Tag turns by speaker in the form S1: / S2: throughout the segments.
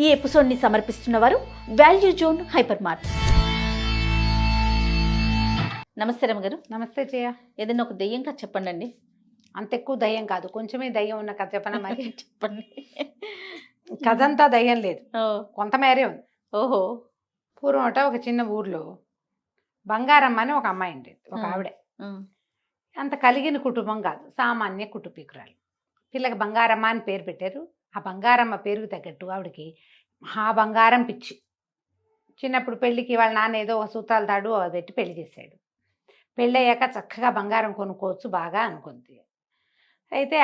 S1: ఈ ఎపిసోడ్ని సమర్పిస్తున్నవారు value zone hyper mart. నమస్తే రమగారు.
S2: నమస్తే జయ.
S1: ఏదైనా ఒక దెయ్యం కథ చెప్పండి.
S2: అంత ఎక్కువ దయ్యం కాదు, కొంచెమే దయ్యం ఉన్న కథ చెప్పనా మరి?
S1: చెప్పండి.
S2: కథ అంతా దయ్యం లేదు, కొంతమేరే ఉంది.
S1: ఓహో.
S2: పూర్వం ఒక చిన్న ఊర్లో బంగారమ్మ అని ఒక అమ్మాయి ఉండేది. ఒక ఆవిడ అంత కలిగిన కుటుంబం కాదు, సామాన్య కుటుంబీకురాలు. పిల్లకి బంగారమ్మ అని పేరు పెట్టారు. ఆ బంగారమ్మ పేరుకు తగ్గట్టు ఆవిడకి మహా బంగారం పిచ్చి. చిన్నప్పుడు పెళ్ళికి వాళ్ళ నాన్న ఏదో ఒక సూత్రాల తాడు అది పెట్టి పెళ్లి చేశాడు. పెళ్ళయ్యాక చక్కగా బంగారం కొనుక్కోవచ్చు బాగా అనుకుంది. అయితే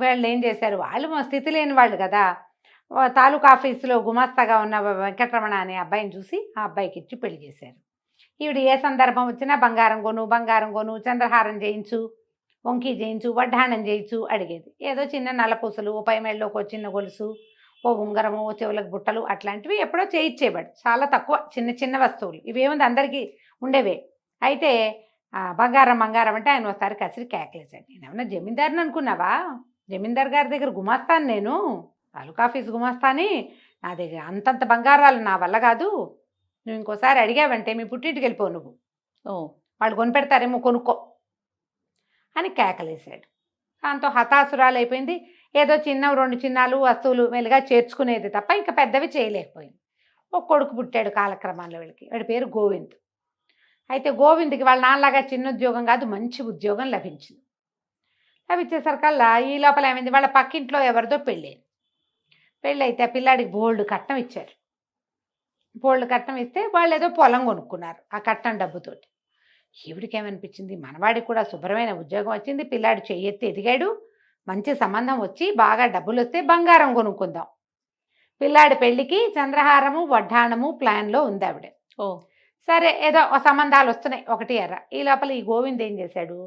S2: వాళ్ళు ఏం చేశారు, వాళ్ళు స్థితి లేని వాళ్ళు కదా, తాలూకా ఆఫీసులో గుమాస్తాగా ఉన్న వెంకటరమణ అనే అబ్బాయిని చూసి ఆ అబ్బాయికి ఇచ్చి పెళ్లి చేశారు. ఈవిడ ఏ సందర్భం వచ్చినా బంగారం కొను, చంద్రహారం చేయించు, వంకీ చేయించు, వడ్డాణం చేయించు అడిగేది. ఏదో చిన్న నల్లపూసలు, ఓ పై మెళ్ళలోకి ఓ చిన్న గొలుసు, ఓ ఉంగరము, ఓ చెవులకు బుట్టలు అట్లాంటివి ఎప్పుడో చేయించేవాడు. చాలా తక్కువ, చిన్న చిన్న వస్తువులు. ఇవేముంది అందరికీ ఉండేవే. అయితే బంగారం అంటే ఆయన ఒకసారి కసిరి కేకలేశాడు. నేనేమన్నా జమీందారుని అనుకున్నావా? జమీందార్ గారి దగ్గర గుమాస్తాను, నేను తాలూకా ఆఫీస్ గుమాస్తాని. నా దగ్గర అంతంత బంగారాలు నా వల్ల కాదు. నువ్వు ఇంకోసారి అడిగావంటే మీ పుట్టింటికి వెళ్ళిపోవు, నువ్వు వాళ్ళు కొనిపెడతారేమో, కొనుక్కో అని కేకలేశాడు. దాంతో హతాసురాలు అయిపోయింది. ఏదో రెండు చిన్నాలు వస్తువులు మెల్లిగా చేర్చుకునేది తప్ప ఇంకా పెద్దవి చేయలేకపోయింది. ఒక కొడుకు పుట్టాడు కాలక్రమాల్లో వీళ్ళకి. వాడి పేరు గోవింద్. అయితే గోవింద్కి వాళ్ళ నాన్నలాగా చిన్న ఉద్యోగం కాదు, మంచి ఉద్యోగం లభించింది. లభించేసరికల్లా ఈ లోపల ఏమైంది, వాళ్ళ పక్కింట్లో ఎవరిదో పెళ్ళైంది. పెళ్ళైతే ఆ పిల్లాడికి బోల్డ్ కట్నం ఇచ్చారు. బోల్డ్ కట్నం ఇస్తే వాళ్ళు ఏదో పొలం కొనుక్కున్నారు ఆ కట్నం డబ్బుతోటి. ఈవిడికి ఏమనిపించింది, మనవాడికి కూడా శుభ్రమైన ఉద్యోగం వచ్చింది, పిల్లాడు చెయ్యెత్తి ఎదిగాడు, మంచి సంబంధం వచ్చి బాగా డబ్బులు వస్తే బంగారం కొనుక్కుందాం. పిల్లాడి పెళ్ళికి చంద్రహారము, వడ్డాణము ప్లాన్లో ఉంది ఆవిడ. సరే ఏదో సంబంధాలు వస్తున్నాయి ఒకటి ఎర్ర. ఈ లోపల ఈ గోవింద్ ఏం చేశాడు,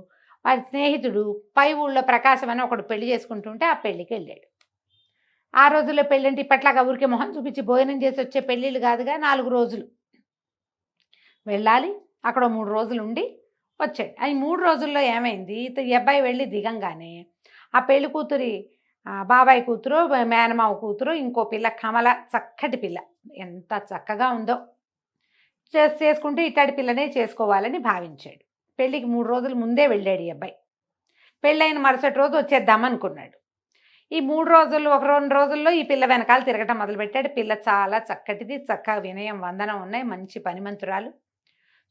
S2: వాడి స్నేహితుడు పై ఊళ్ళో ప్రకాశం అని ఒకడు పెళ్లి చేసుకుంటుంటే ఆ పెళ్లికి వెళ్ళాడు. ఆ రోజుల్లో పెళ్ళంటే ఇప్పట్లాగా ఊరికి మొహం చూపించి భోజనం చేసి వచ్చే పెళ్ళిళ్ళు కాదుగా, 4 రోజులు వెళ్ళాలి. అక్కడ 3 రోజులు ఉండి వచ్చాడు. ఈ 3 రోజుల్లో ఏమైంది, ఈ అబ్బాయి వెళ్ళి దిగంగానే ఆ పెళ్లి కూతురి బాబాయ్ కూతురు, మేనమావ కూతురు, ఇంకో పిల్ల కమల, చక్కటి పిల్ల, ఎంత చక్కగా ఉందో, చేసుకుంటూ ఇట్లాంటి పిల్లనే చేసుకోవాలని భావించాడు. పెళ్ళికి 3 రోజుల ముందే వెళ్ళాడు ఈ అబ్బాయి. పెళ్ళైన మరుసటి రోజు వచ్చేద్దామనుకున్నాడు. ఈ 3 రోజులు 2 రోజుల్లో ఈ పిల్ల వెనకాల తిరగటం మొదలుపెట్టాడు. పిల్ల చాలా చక్కటిది, చక్కగా వినయం వందనం ఉన్నాయి, మంచి పనిమంతురాలు.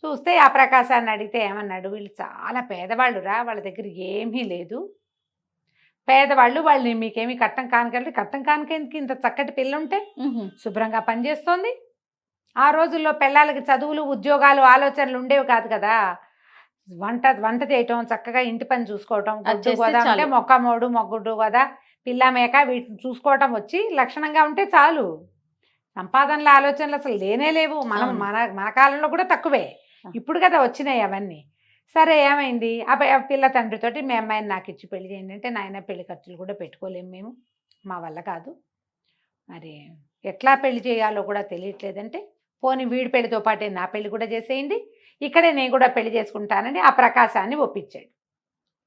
S2: చూస్తే ఆ ప్రకాశాన్ని అడిగితే ఏమన్నాడు, వీళ్ళు చాలా పేదవాళ్ళు రా, వాళ్ళ దగ్గర ఏమీ లేదు, పేదవాళ్ళు, వాళ్ళు మీకేమీ కట్టం కానుకంటే, కట్టం కానుకేందుకు, ఇంత చక్కటి పిల్ల ఉంటే శుభ్రంగా పనిచేస్తోంది. ఆ రోజుల్లో పిల్లలకి చదువులు, ఉద్యోగాలు, ఆలోచనలు ఉండేవి కాదు కదా. వంట చేయటం, చక్కగా ఇంటి పని చూసుకోవటం, గొడ్డు గోదా అంటే మొక్కమోడు, మొగ్గుడు గోదా, పిల్ల మేక వీటిని చూసుకోవటం వచ్చి లక్షణంగా ఉంటే చాలు. సంపాదనల ఆలోచనలు అసలు లేనే లేవు. మన కాలంలో కూడా తక్కువే, ఇప్పుడు కదా వచ్చినాయి అవన్నీ. సరే ఏమైంది, ఆ పిల్ల తండ్రితోటి మీ అమ్మాయిని నాకు ఇచ్చి పెళ్లి చేయండి అంటే, నాయన పెళ్లి ఖర్చులు కూడా పెట్టుకోలేము మేము, మా వల్ల కాదు, మరి ఎట్లా పెళ్లి చేయాలో కూడా తెలియట్లేదంటే, పోనీ వీడి పెళ్లితో పాటే నా పెళ్లి కూడా చేసేయండి, ఇక్కడే నేను కూడా పెళ్లి చేసుకుంటానని ఆ ప్రకాశాన్ని ఒప్పించాడు.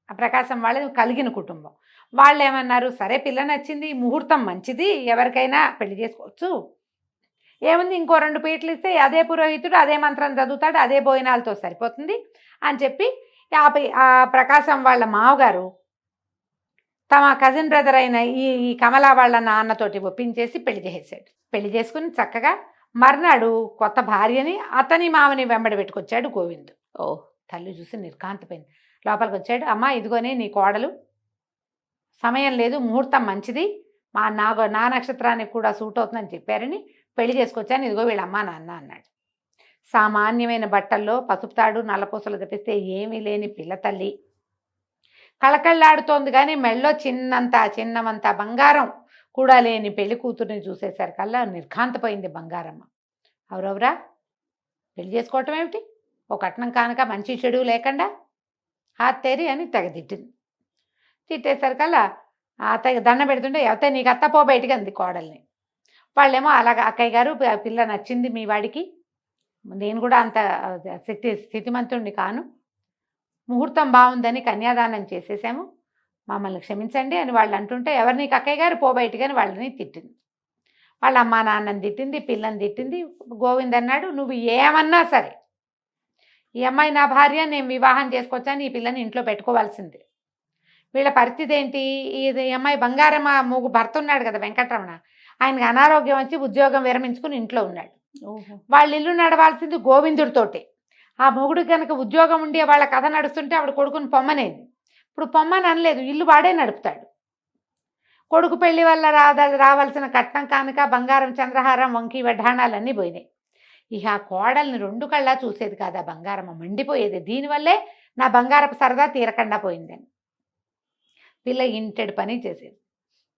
S2: ఆ ప్రకాశం వాళ్ళది కలిగిన కుటుంబం. వాళ్ళు ఏమన్నారు, సరే పిల్ల నచ్చింది, ముహూర్తం మంచిది, ఎవరికైనా పెళ్లి చేసుకోవచ్చు, ఏముంది ఇంకో 2 పీటలు ఇస్తే అదే పురోహితుడు అదే మంత్రం చదువుతాడు, అదే భోజనాలతో సరిపోతుంది అని చెప్పి ఆ ప్రకాశం వాళ్ళ మావగారు తమ కజిన్ బ్రదర్ అయిన ఈ కమలా వాళ్ళ నాన్నతోటి ఒప్పించేసి పెళ్లి చేసేసాడు. పెళ్లి చేసుకుని చక్కగా మర్నాడు కొత్త భార్యని అతని మావని వెంబడి పెట్టుకొచ్చాడు గోవింద్. తల్లి చూసి నిర్కాంతపోయింది. లోపలికి వచ్చాడు, అమ్మ ఇదిగోనే నీ కోడలు, సమయం లేదు, ముహూర్తం మంచిది, నా నక్షత్రానికి కూడా సూట్ అవుతుందని చెప్పారని పెళ్లి చేసుకొచ్చాను, ఇదిగో వీళ్ళ అమ్మా నాన్న అన్నాడు. సామాన్యమైన బట్టల్లో పసుపు తాడు, నల్లపూసలు తెప్పిస్తే ఏమీ లేని పిల్ల తల్లి కళకళ్ళాడుతోంది, కానీ మెళ్ళో చిన్నమంత బంగారం కూడా లేని పెళ్లి కూతుర్ని చూసేసరికల్లా నిర్ఘాంతపోయింది బంగారమ్మ. ఎవరెవరా పెళ్లి చేసుకోవటం ఏమిటి, ఓ కట్నం కానుక మంచి చెడు లేకుండా హాత్తేరి అని తిట్టింది. తిట్టేసరికల్లా అత్తయ్య దండ పెడుతుంటే, ఎవతే నీకు అత్తపో బయటికి అంది కోడల్ని. వాళ్ళేమో అలాగ, అక్కయ్య గారు పిల్ల నచ్చింది మీ వాడికి, నేను కూడా అంత స్థితిమంతుణ్ణి కాను, ముహూర్తం బాగుందని కన్యాదానం చేసేసాము, మమ్మల్ని క్షమించండి అని వాళ్ళు అంటుంటే, ఎవరు నీకు అక్కయ్య గారు, పో బయటికి అని వాళ్ళని తిట్టింది. వాళ్ళ అమ్మా నాన్నని తిట్టింది, పిల్లని తిట్టింది. గోవింద్ అన్నాడు, నువ్వు ఏమన్నా సరే ఈ అమ్మాయి నా భార్య, నేను వివాహం చేసుకొచ్చాను, ఈ పిల్లని ఇంట్లో పెట్టుకోవాల్సిందే. వీళ్ళ పరిస్థితి ఏంటి, ఇది ఈ అమ్మాయి బంగారం భర్త ఉన్నాడు కదా వెంకటరమణ, ఆయనకి అనారోగ్యం వచ్చి ఉద్యోగం విరమించుకుని ఇంట్లో ఉన్నాడు. వాళ్ళ ఇల్లు నడవాల్సింది గోవిందుడితోటే. ఆ మొగుడు కనుక ఉద్యోగం ఉండి వాళ్ళ కథ నడుస్తుంటే ఆవిడ కొడుకుని పొమ్మనేది. ఇప్పుడు పొమ్మని అనలేదు, ఇల్లు వాడే నడుపుతాడు. కొడుకు పెళ్లి వల్ల రావాల్సిన కట్నం కానుక, బంగారం, చంద్రహారం, వంకి వడ్డాణాలన్నీ పోయినాయి. ఇక ఆ కోడల్ని 2 కళ్ళా చూసేది కాదు, ఆ బంగారం మండిపోయేది. దీనివల్లే నా బంగారపు సరదా తీరకుండా పోయిందని. పిల్ల ఇంటెడు పని చేసేది.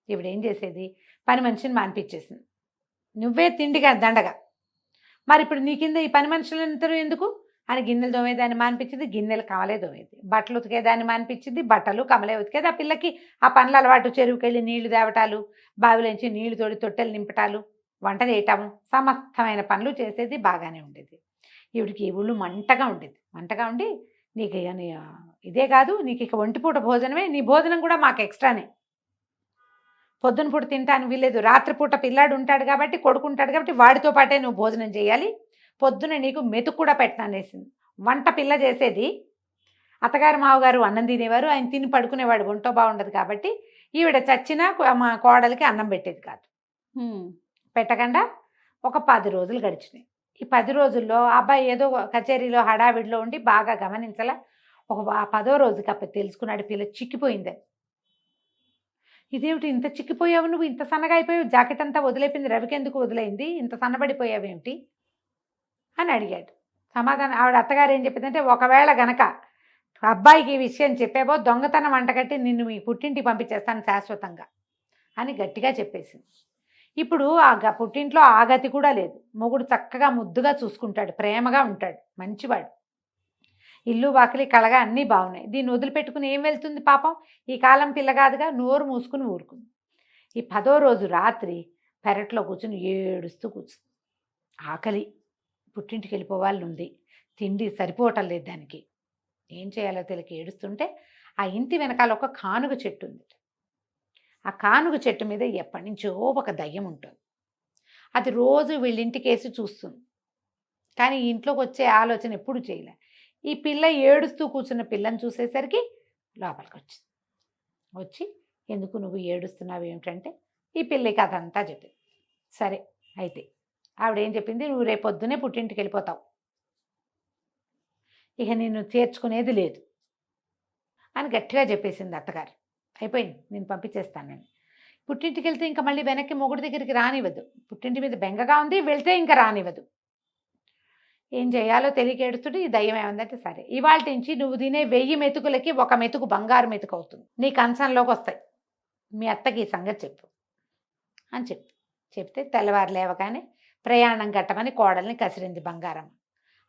S2: ఇవిడేం చేసేది, పని మనిషిని మాన్పించేసింది. నువ్వే తిండిగా దండగా, మరి ఇప్పుడు నీ కింద ఈ పని మనుషులందరూ ఎందుకు అని గిన్నెలు దోమేదాన్ని మానిపించింది, గిన్నెలు కమలే దోమేది. బట్టలు ఉతికేదాన్ని మానిపించింది, బట్టలు కమలే ఉతికేది. ఆ పిల్లకి ఆ పనులు అలవాటు, చెరువుకెళ్ళి నీళ్లు తేవటాలు, బావిలోంచి నీళ్లు తోడి తొట్టెలు నింపటాలు, వంట చేయటము, సమస్తమైన పనులు చేసేది. బాగానే ఉండేది. ఈవిడికి ఈ ఊళ్ళు మంటగా ఉండి, నీకు ఇదే కాదు, నీకు ఇక ఒంటిపూట భోజనమే, నీ భోజనం కూడా మాకు ఎక్స్ట్రానే. పొద్దున పూట తింటానికి వీల్లేదు, రాత్రిపూట పిల్లాడు ఉంటాడు కాబట్టి, కొడుకు ఉంటాడు కాబట్టి వాడితో పాటే నువ్వు భోజనం చేయాలి. పొద్దున నీకు మెతుకు కూడా పెట్టననేసింది. వంట పిల్ల చేసేది, అత్తగారు మావగారు అన్నం తినేవారు, ఆయన తిని పడుకునేవాడు, ఒంటో బాగుండదు కాబట్టి. ఈవిడ చచ్చినా మా కోడలికి అన్నం పెట్టేది కాదు. పెట్టకుండా ఒక 10 రోజులు గడిచినాయి. ఈ 10 రోజుల్లో అబ్బాయి ఏదో కచేరీలో హడావిడిలో ఉండి బాగా గమనించాల. ఒక 10వ రోజుకి అప్పుడు తెలుసుకున్నాడు పిల్ల చిక్కిపోయిందని. ఇదేమిటి ఇంత చిక్కిపోయావు, నువ్వు ఇంత సన్నగా అయిపోయావు, జాకెట్ అంతా వదిలేపింది, రవికి ఎందుకు వదిలేయింది, ఇంత సన్నబడిపోయావేమిటి అని అడిగాడు. సమాధానం ఆవిడ అత్తగారు ఏం చెప్పిందంటే, ఒకవేళ గనక అబ్బాయికి ఈ విషయం చెప్పేవో దొంగతనం అంటగట్టి నిన్ను మీ పుట్టింటికి పంపించేస్తాను శాశ్వతంగా అని గట్టిగా చెప్పేసింది. ఇప్పుడు ఆ పుట్టింట్లో ఆ గతి కూడా లేదు. మొగుడు చక్కగా ముద్దుగా చూసుకుంటాడు, ప్రేమగా ఉంటాడు, మంచివాడు, ఇల్లు వాకిలి కళగా అన్నీ బాగున్నాయి. దీన్ని వదిలిపెట్టుకుని ఏం వెళ్తుంది పాపం, ఈ కాలం పిల్లగాదుగా, నోరు మూసుకుని ఊరుకుంది. ఈ 10వ రోజు రాత్రి పెరట్లో కూర్చుని ఏడుస్తూ కూర్చుంది. ఆకలి, పుట్టింటికి వెళ్ళిపోవాలని ఉంది, తిండి సరిపోవటం లేదు దానికి, ఏం చేయాలో తెలియక ఏడుస్తుంటే ఆ ఇంటి వెనకాల ఒక కానుగ చెట్టు ఉంది. ఆ కానుగ చెట్టు మీద ఎప్పటి నుంచో ఒక దయ్యం ఉంటుంది. అది రోజు వీళ్ళింటికేసి చూస్తుంది, కానీ ఇంట్లోకి వచ్చే ఆలోచన ఎప్పుడు చేయలే. ఈ పిల్ల ఏడుస్తూ కూర్చున్న పిల్లని చూసేసరికి లోపలికి వచ్చింది. వచ్చి, ఎందుకు నువ్వు ఏడుస్తున్నావు ఏమిటంటే ఈ పిల్ల కథ అంతా చెప్పింది. సరే అయితే ఆవిడేం చెప్పింది, నువ్వు రేపొద్దునే పుట్టింటికి వెళ్ళిపోతావు, ఇక నిన్ను చేర్చుకునేది లేదు అని గట్టిగా చెప్పేసింది అత్తగారు. అయిపోయింది, నేను పంపించేస్తానని. పుట్టింటికి వెళ్తే ఇంకా మళ్ళీ వెనక్కి మొగుడి దగ్గరికి రానివ్వదు, పుట్టింటి మీద బెంగగా ఉంది, వెళ్తే ఇంకా రానివ్వదు. ఏం చేయాలో తెలియక ఏడుస్తుంటే ఈ దయ్యం ఏముందంటే, సరే ఇవాళ నుంచి నువ్వు తినే 1000 మెతుకులకి 1 మెతుకు బంగారు మెతుకు అవుతుంది, నీ కంచంలోకి వస్తాయి, మీ అత్తకి ఈ సంగతి చెప్పు అని చెప్తే తెల్లవారు లేవగానే ప్రయాణం కట్టమని కోడల్ని కసిరింది బంగారం.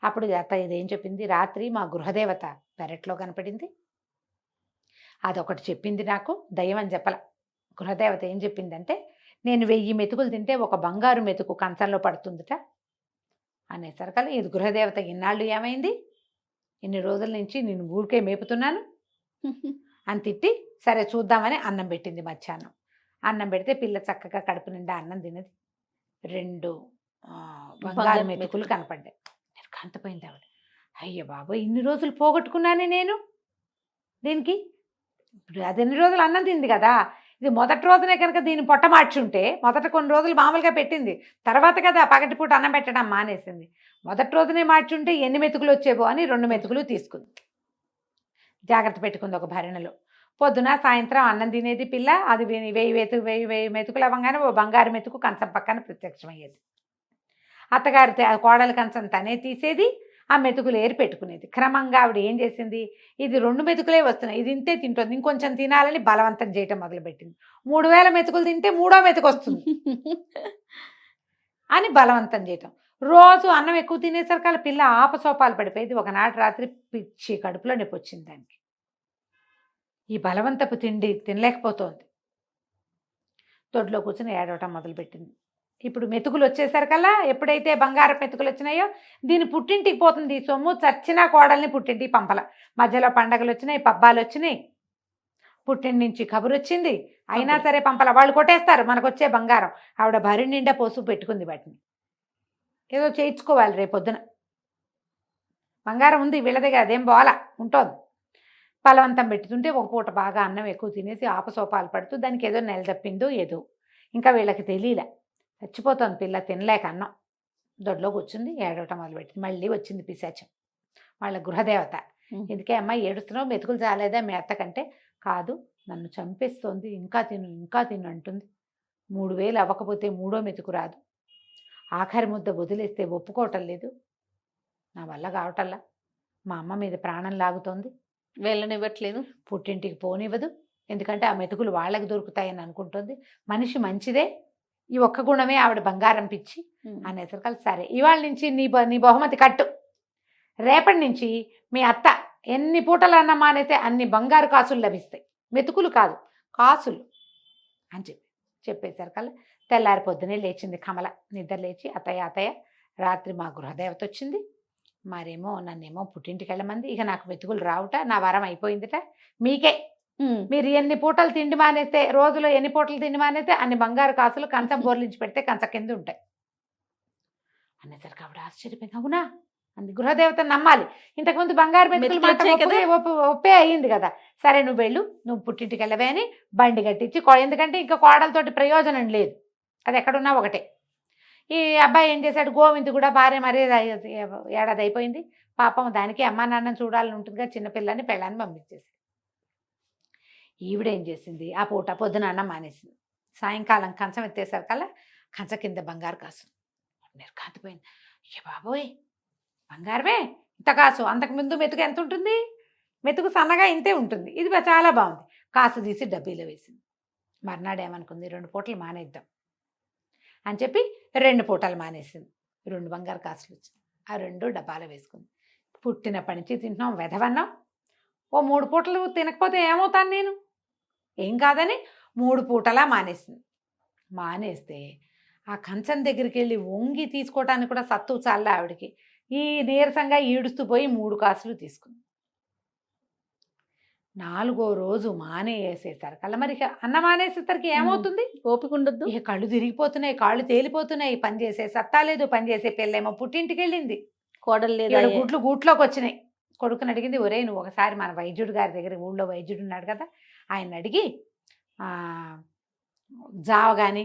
S2: అప్పుడు అత్త ఇదేం చెప్పింది, రాత్రి మా గృహదేవత పెరట్లో కనపడింది, అదొకటి చెప్పింది నాకు, దయ్యం అని చెప్పల. గృహదేవత ఏం చెప్పిందంటే, నేను 1000 మెతుకులు తింటే 1 బంగారు మెతుకు కంచంలో పడుతుందిట అనేసరికల్లా, ఇది గృహదేవత ఇన్నాళ్ళు ఏమైంది, ఇన్ని రోజుల నుంచి నేను ఊరికే మేపుతున్నాను అని తిట్టి, సరే చూద్దామని అన్నం పెట్టింది. మధ్యాహ్నం అన్నం పెడితే పిల్ల చక్కగా కడుపు నిండా అన్నం తినది. 2 బంగారు మెతుకులు కనపడ్డాయి. నేను కంతపోయింది ఆవిడ. అయ్య బాబోయ్, ఇన్ని రోజులు పోగొట్టుకున్నానే నేను దీనికి. ఇప్పుడు అది ఎన్ని రోజులు అన్నం తింది కదా, ఇది మొదటి రోజునే కనుక దీన్ని పొట్ట మార్చుంటే, మొదట కొన్ని రోజులు మామూలుగా పెట్టింది, తర్వాత కదా పగటిపూట అన్నం పెట్టడం మానేసింది. మొదటి రోజునే మార్చుంటే ఎన్ని మెతుకులు వచ్చేవో అని 2 మెతుకులు తీసుకుంది, జాగ్రత్త పెట్టుకుంది ఒక భరణలో. పొద్దున సాయంత్రం అన్నం తినేది పిల్ల. అది 1000 మెతుకులు అవ్వగానే ఓ బంగారు మెతుకు కంచం పక్కన ప్రత్యక్షమయ్యేది. అత్తగారు కోడలి కంచం తనే తీసేది, ఆ మెతుకులు ఏరి పెట్టుకునేది. క్రమంగా ఆవిడ ఏం చేసింది, ఇది 2 మెతుకులే వస్తున్నాయి, ఇది ఇంతే తింటుంది, ఇంకొంచెం తినాలని బలవంతం చేయటం మొదలుపెట్టింది. 3000 మెతుకులు తింటే 3వ మెతుకు వస్తుంది అని బలవంతం చేయటం. రోజు అన్నం ఎక్కువ తినేసరికి ఆ పిల్ల ఆపసోపాలు పడిపోయేది. ఒకనాటి రాత్రి పిచ్చి కడుపులో నొప్పి వచ్చింది దానికి. ఈ బలవంతపు తిండి తినలేకపోతోంది. దొడ్లో కూర్చొని ఏడవటం మొదలుపెట్టింది. ఇప్పుడు మెతుకులు వచ్చేసరికల్లా, ఎప్పుడైతే బంగారం మెతుకులు వచ్చినాయో దీని పుట్టింటికి పోతుంది. సొమ్ము చచ్చినా కోడల్ని పుట్టింటికి పంపల. మధ్యలో పండగలు వచ్చినాయి, పబ్బాలు వచ్చినాయి, పుట్టిన నుంచి కబురు వచ్చింది. అయినా సరే పంపల, వాళ్ళు కొట్టేస్తారు మనకు వచ్చే బంగారం. ఆవిడ భరి నిండా పోసు పెట్టుకుంది వాటిని. ఏదో చేయించుకోవాలి రేపొద్దున. బంగారం ఉంది వీళ్ళ దగ్గర, అదేం పోవాలా, ఉంటుంది. బలవంతం పెట్టుతుంటే ఒక పూట బాగా అన్నం ఎక్కువ తినేసి ఆపసోపాలు పడుతూ దానికి ఏదో నెల తప్పిందో ఏదో, ఇంకా వీళ్ళకి తెలియలే. చచ్చిపోతుంది పిల్ల తినలేక అన్నం. దొడ్లో కూర్చుంది, ఏడవటం మొదలుపెట్టింది. మళ్ళీ వచ్చింది పిశాచం, వాళ్ళ గృహదేవత. ఎందుకే అమ్మ ఏడుస్తున్నావు, మెతుకులు చాలేదా మీ అత్తకంటే? కాదు, నన్ను చంపేస్తోంది, ఇంకా తిను ఇంకా తిను అంటుంది. 3000 అవ్వకపోతే మూడో మెతుకు రాదు. ఆఖరి ముద్ద వదిలేస్తే ఒప్పుకోవటం లేదు. నా వల్ల కావటల్లా. మా అమ్మ మీద ప్రాణం లాగుతోంది,
S1: వెళ్ళనివ్వట్లేదు,
S2: పుట్టింటికి పోనివ్వదు. ఎందుకంటే ఆ మెతుకులు వాళ్ళకి దొరుకుతాయని అనుకుంటుంది. మనిషి మంచిదే, ఈ ఒక్క గుణమే ఆవిడ బంగారం పిచ్చి అనేసరికి సరే ఇవాళ నుంచి నీ బహుమతి కట్టు. రేపటి నుంచి మీ అత్త ఎన్ని పూటలు అన్న మానైతే అన్ని బంగారు కాసులు లభిస్తాయి, మెతుకులు కాదు కాసులు అని చెప్పేసరికల్లా తెల్లారి పొద్దునే లేచింది కమల. నిద్ర లేచి అత్తయ్య రాత్రి మా గృహదేవత వచ్చింది, మరేమో నన్నేమో పుట్టింటికి వెళ్ళమంది. ఇక నాకు మెతుకులు రావుట, నా వరం అయిపోయిందిట. మీకే, మీరు ఎన్ని పూటలు తిండి మానేస్తే, రోజులో ఎన్ని పూటలు తిండి మానేస్తే అన్ని బంగారు కాసులు కంచం బోర్లించి పెడితే కంచ కింద ఉంటాయి అనేసరికి ఆవిడ ఆశ్చర్యపోయింది. అవునా అంది. గృహదేవత నమ్మాలి, ఇంతకుముందు బంగారు మెతుకులు ఒప్పే అయ్యింది కదా. సరే నువ్వు వెళ్ళు, నువ్వు పుట్టింటికి వెళ్ళవే అని బండి కట్టించి, ఎందుకంటే ఇంకా కోడలతోటి ప్రయోజనం లేదు, అది ఎక్కడున్నా ఒకటే. ఈ అబ్బాయి ఏం చేశాడు, గోవింద్ కూడా భార్య మరీ ఏడాది అయిపోయింది పాపం, దానికి అమ్మా నాన్నని చూడాలని ఉంటుందిగా, చిన్నపిల్లని పెళ్ళాన్ని పంపించేసి. ఈవిడేం చేసింది, ఆ పూట పొద్దున అన్నం మానేసింది. సాయంకాలం కంచం ఎత్తేసరికల్లా కంచ కింద బంగారు కాసు నిర్ఘాంతపోయింది. ఏ బాబోయ్, బంగారమే ఇంత కాసు, అంతకుముందు మెతుకు ఎంత ఉంటుంది, మెతుకు సన్నగా ఇంతే ఉంటుంది, ఇది చాలా బాగుంది. కాసు తీసి డబ్బీలో వేసింది. మర్నాడు ఏమనుకుంది, 2 పూటలు మానేద్దాం అని చెప్పి 2 పూటలు మానేసింది. 2 బంగారు కాసులు వచ్చింది, ఆ 2 డబ్బాలో వేసుకుంది. పుట్టినప్పటి నుంచి తింటున్నాం వెధవన్నాం, ఓ 3 పూటలు తినకపోతే ఏమవుతాను నేను, ఏం కాదని 3 పూటలా మానేసింది. మానేస్తే ఆ కంచం దగ్గరికి వెళ్ళి వంగి తీసుకోవటానికి కూడా సత్తు చాలే ఆవిడికి. ఈ నీరసంగా ఈడుస్తూ పోయి 3 కాసులు తీసుకుంది. 4వ రోజు మానేసేసరికల్లా మరి అన్నం మానేసేసరికి ఏమవుతుంది,
S1: ఓపిక ఉండద్దు,
S2: ఇక కళ్ళు తిరిగిపోతున్నాయి, కాళ్ళు తేలిపోతున్నాయి, పని చేసే సత్తా లేదు. పని చేసే పిల్లేమో పుట్టింటికి వెళ్ళింది,
S1: కోడలు లేదా,
S2: గుడ్లు గూట్లోకి వచ్చినాయి. కొడుకుని అడిగింది, ఒరే నువ్వు ఒకసారి మన వైద్యుడు గారి దగ్గర, ఊళ్ళో వైద్యుడు ఉన్నాడు కదా, ఆయన అడిగి జావ కానీ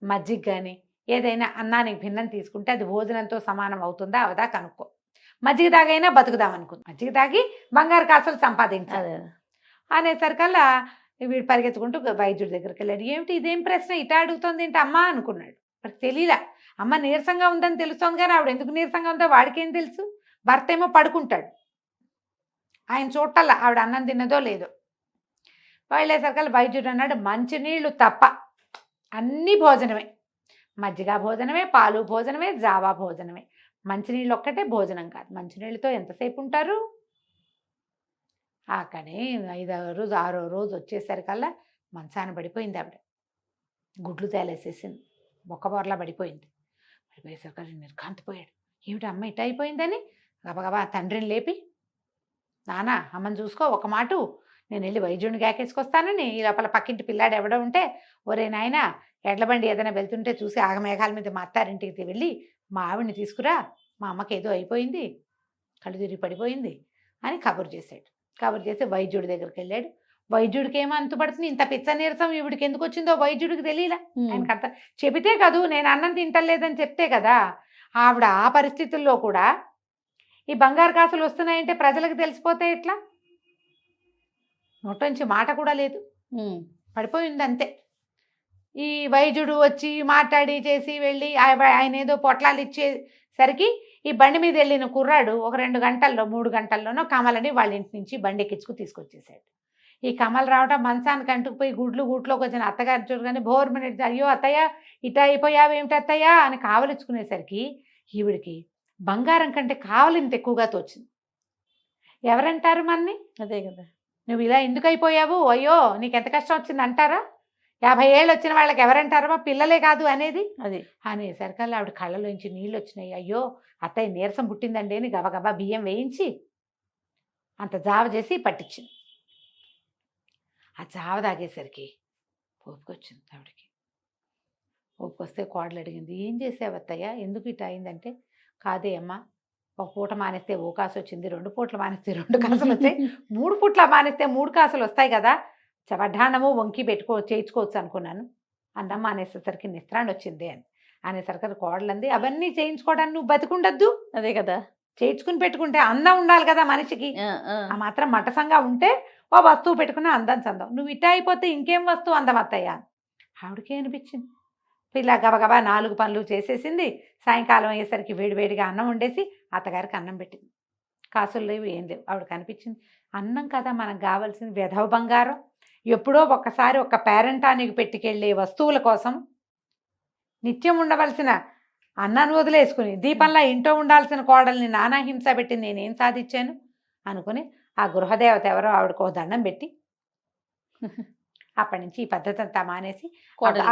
S2: మజ్జిగ కానీ ఏదైనా అన్నానికి భిన్నం తీసుకుంటే అది భోజనంతో సమానం అవుతుందా అవదా కనుక్కో. మజ్జిగ తాగైనా బతుకుదామనుకుంది, మజ్జిగ తాగి బంగారు కాసులు సంపాదించాలి అనేసరికల్లా వీడు పరిగెత్తుకుంటూ వైద్యుడి దగ్గరికి వెళ్ళాడు. ఏమిటి ఇదేం ప్రశ్న, ఇటా అడుగుతుంది ఏంటి అమ్మ అనుకున్నాడు. మరి తెలియలా, అమ్మ నీరసంగా ఉందని తెలుస్తోంది కానీ ఆవిడ ఎందుకు నీరసంగా ఉందో వాడికేం తెలుసు. భర్త ఏమో పడుకుంటాడు, ఆయన చూడటల్లా ఆవిడ అన్నం తిన్నదో లేదో. వెళ్ళేసరికల్లా వైద్యుడు అన్నాడు, మంచినీళ్ళు తప్ప అన్నీ భోజనమే, మజ్జిగ భోజనమే, పాలు భోజనమే, జావా భోజనమే, మంచినీళ్ళు ఒక్కటే భోజనం కాదు. మంచినీళ్ళతో ఎంతసేపు ఉంటారు. కానీ 5వ రోజు 6వ రోజు వచ్చేసరికల్లా మంచాన పడిపోయింది ఆవిడ, గుడ్లు తేలేసేసింది, బొక్కబొరలా పడిపోయింది. పడిపోయేసరికల్లా నిర్ఘాంతపోయాడు, ఏమిటి అమ్మ ఇట అయిపోయిందని గబగబా తండ్రిని లేపి, నానా అమ్మని చూసుకో, ఒక మాట నేను వెళ్ళి వైద్యుడిని గాకేసుకొస్తానని. ఈ లోపల పక్కింటి పిల్లాడు ఎవడో ఉంటే, ఒరే నాయన ఎడ్ల బండి ఏదైనా వెళ్తుంటే చూసి ఆగమేఘాల మీద మా అత్తారింటికి వెళ్ళి మా ఆవిడ్ని తీసుకురా, మా అమ్మకి ఏదో అయిపోయింది, కళ్ళు తిరిగి పడిపోయింది అని కబురు చేశాడు. కబురు చేసి వైద్యుడి దగ్గరికి వెళ్ళాడు. వైద్యుడికి ఏమో అంతుపడుతుంది, ఇంత పిచ్చ నీరసం ఈవిడికి ఎందుకు వచ్చిందో వైద్యుడికి తెలియలా. ఆయనకు అంత చెబితే కదూ, నేను అన్నం తింటలేదని చెప్తే కదా. ఆవిడ ఆ పరిస్థితుల్లో కూడా ఈ బంగారు కాసులు వస్తున్నాయంటే ప్రజలకు తెలిసిపోతే ఎట్లా, నోట్లోంచి మాట కూడా లేదు, పడిపోయింది అంతే. ఈ వైద్యుడు వచ్చి మాట్లాడి చేసి వెళ్ళి ఆయన ఏదో పొట్లాలు ఇచ్చేసరికి ఈ బండి మీద వెళ్ళిన కుర్రాడు ఒక 2 గంటల్లో 3 గంటల్లోనో కమలని వాళ్ళ ఇంటి నుంచి బండి ఎక్కించుకు తీసుకొచ్చేసాడు. ఈ కమల రావటం మంచానికి అంటుకుపోయి గూట్లోకి వచ్చిన అత్తగారి చూడగానే బోర్మని, అయ్యో అత్తయ్య ఇట అయిపోయావేమిటి అత్తయ్య అని కావలించుకునేసరికి ఈవిడికి బంగారం కంటే కావలింత ఎక్కువగా తోచింది. ఎవరంటారు మన్ని,
S1: అదే కదా,
S2: నువ్వు ఇలా ఎందుకు అయిపోయావు, అయ్యో నీకు ఎంత కష్టం వచ్చింది అంటారా. 50 ఏళ్ళు వచ్చిన వాళ్ళకి ఎవరంటారా, మా పిల్లలే కాదు అనేది. అది అనేసరికల్లా ఆవిడ కళ్ళలోంచి నీళ్ళు వచ్చినాయి. అయ్యో అత్తయ్య నీరసం పుట్టిందండి అని గబగబా బియ్యం వేయించి అంత జావ చేసి పట్టించింది. ఆ జావ తాగేసరికి ఓపుకొచ్చింది ఆవిడకి. ఓపుకొస్తే కోడలు అడిగింది, ఏం చేసావు అత్తయ్య, ఎందుకు ఇట్లా అయిందంటే, కాదే అమ్మా, ఒక పూట మానేస్తే ఓ కాసు వచ్చింది, 2 పూటలు మానేస్తే 2 కాసులు వచ్చాయి, 3 పూట్ల మానేస్తే 3 కాసులు వస్తాయి కదా, వడ్డాణము వంకి చేయించుకోవచ్చు అనుకున్నాను, అన్నం మానేసేసరికి నిస్త్రాన్ని వచ్చింది అని అనేసరికి కోడలు అంది, అవన్నీ చేయించుకోవడానికి నువ్వు బతికుండద్దు,
S1: అదే కదా.
S2: చేయించుకుని పెట్టుకుంటే అందం ఉండాలి కదా మనిషికి, ఆ మాత్రం మటసంగా ఉంటే ఓ వస్తువు పెట్టుకున్న అందం చందం, నువ్వు ఇట్ట అయిపోతే ఇంకేం వస్తువు అందం అత్తయ్య. ఆవిడకే అనిపించింది. ఇలా గబగబా 4 పనులు చేసేసింది. సాయంకాలం అయ్యేసరికి వేడివేడిగా అన్నం వండేసి అత్తగారికి అన్నం పెట్టింది. కాసులు లేవు, ఏం లేవు. ఆవిడకి అనిపించింది, అన్నం కదా మనకు కావాల్సింది, వెధవ బంగారం, ఎప్పుడో ఒక్కసారి ఒక పేరెంటానికి పెట్టుకెళ్ళే వస్తువుల కోసం నిత్యం ఉండవలసిన అన్నాన్ని వదిలేసుకుని దీపంలా ఇంట్లో ఉండాల్సిన కోడల్ని నానా హింస పెట్టి నేనేం సాధించాను అనుకుని ఆ గృహదేవత ఎవరో ఆవిడకు ఒక దండం పెట్టి అప్పటి నుంచి ఈ పద్ధతి అంతా మానేసి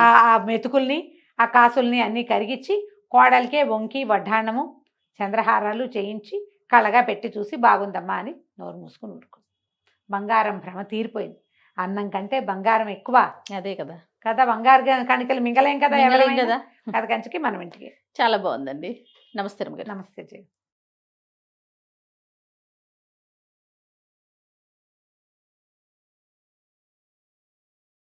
S2: ఆ మెతుకుల్ని ఆ కాసుల్ని అన్నీ కరిగించి కోడలికే వంకి వడ్డాణము చంద్రహారాలు చేయించి కళగా పెట్టి చూసి బాగుందమ్మా అని నోరు మూసుకుని ఊరుకుంది. బంగారం భ్రమ తీరిపోయింది. అన్నం కంటే బంగారం ఎక్కువ.
S1: అదే కదా
S2: కదా, బంగారు కణికలు మింగలేం కదా,
S1: మింగలేం కదా.
S2: కథ కంచికి మనం ఇంటికి.
S1: చాలా బాగుందండి. నమస్తే రమ్య గారు.
S2: నమస్తే జయ.